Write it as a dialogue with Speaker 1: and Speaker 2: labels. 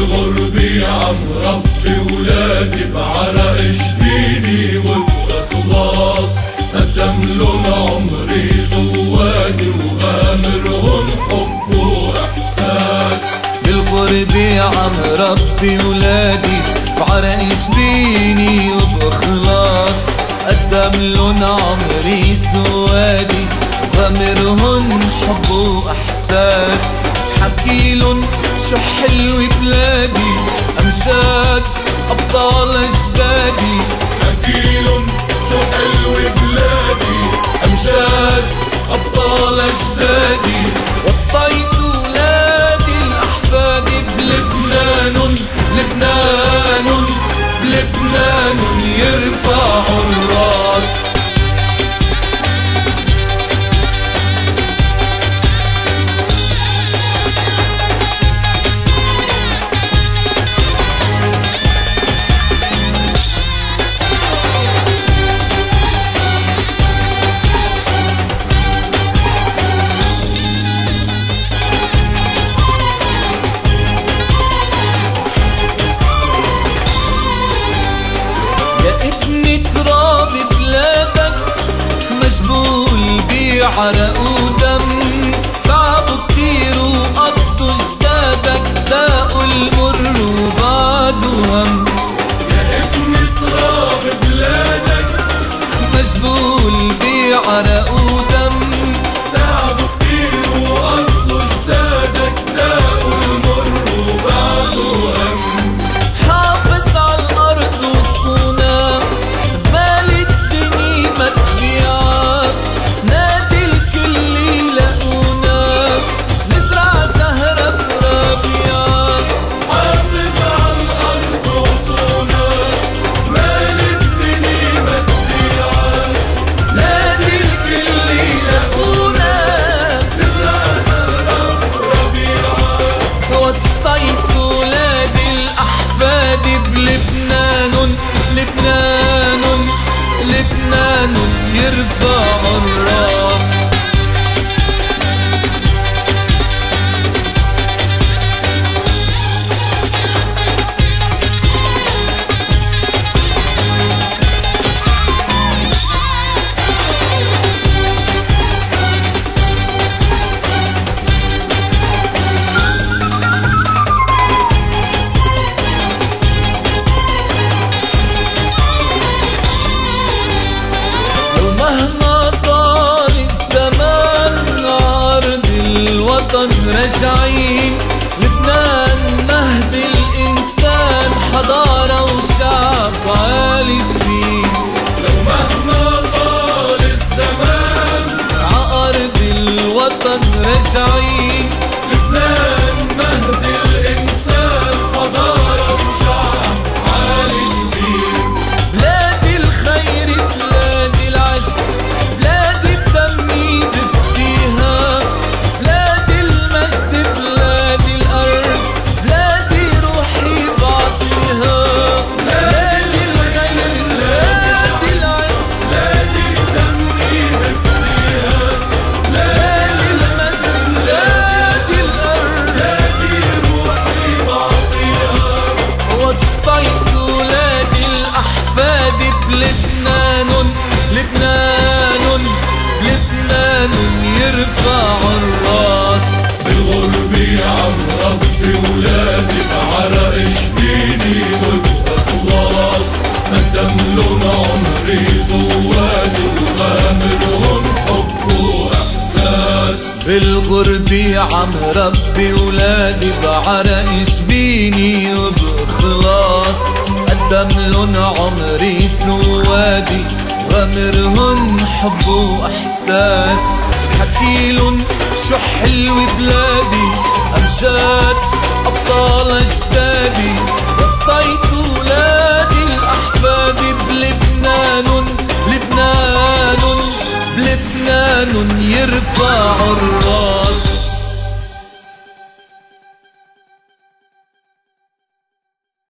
Speaker 1: بالغرب يا عم ربي ولادي بعرق جبيني وبإخلاص قدملن عمري زوادي وغامرهن حب وإحساس.
Speaker 2: بالغرب يا عم ربي ولادي بعرق جبيني وبإخلاص قدملن عمري زوادي وغامرهن حب وإحساس. حكيلن شو حلو بلادي أمجاد أبطال أجدادي.
Speaker 1: حكيلن شو حلو بلادي
Speaker 2: أمجاد أبطال أجدادي. وصيت ولادي الأحفاد بلبنان لبنان بلبنان يرفعوا الراس. تراب بلادك مجبول بعرق ودم. تعبوا كتير وقضوا جدادك داقوا المر وبعدوا هم.
Speaker 1: يا ابن تراب بلادك
Speaker 2: مجبول بعرق ودم.
Speaker 1: تعبوا كتير وقضوا جدادك داقوا المر وبعدوا هم.
Speaker 2: حافظ على الأرض وصونا بالي الدنيا ما تبيعك. نادي الكل يلاقونا نزرع زهرة في ربيعك.
Speaker 1: حافظ على الأرض وصونا بالي الدنيا ما تبيعك.
Speaker 2: نادي الكل يلاقونا
Speaker 1: نزرع زهرة في ربيعك.
Speaker 2: وصيت ولادي الأحفاد بلبنان لبنان لبنان يرفعوا الراس. مهما طال الزمان عرض الوطن راجعين. لبنان مهد الإنسان حضارة وشعب عالي جديد.
Speaker 1: لو مهما طال الزمان
Speaker 2: عأرض الوطن راجعين.
Speaker 1: لبنان مهد الإنسان حضارة وشعب عالي جديد.
Speaker 2: بلادي الخير بلادي العز بلادي بدمي بفديها. بلادي المجد بلادي الأرز بلادي روحي بعطيها. بلادي الخير بلادي العز
Speaker 1: بلادي بدمي بفديها.
Speaker 2: بلادي المجد بلادي الأرز
Speaker 1: بلادي روحي بعطيها.
Speaker 2: وصيت ولادي الأحفاد بلبنان لبنان لبنان يرفعوا الراس.
Speaker 1: بالغرب يا عم ربي ولادي بعرق جبيني وبإخلاص قدملن عمري زوادي وغامرهن حب وإحساس.
Speaker 2: بالغرب يا عم ربي ولادي بعرق جبيني وبإخلاص قدملن عمري سوادي وغامرهن حب وإحساس. حكيلن شو حلو بلادي أمجاد أبطال أجدادي. وصيت ولادي الأحفاد بلبنان لبنان بلبنان يرفعوا الراس.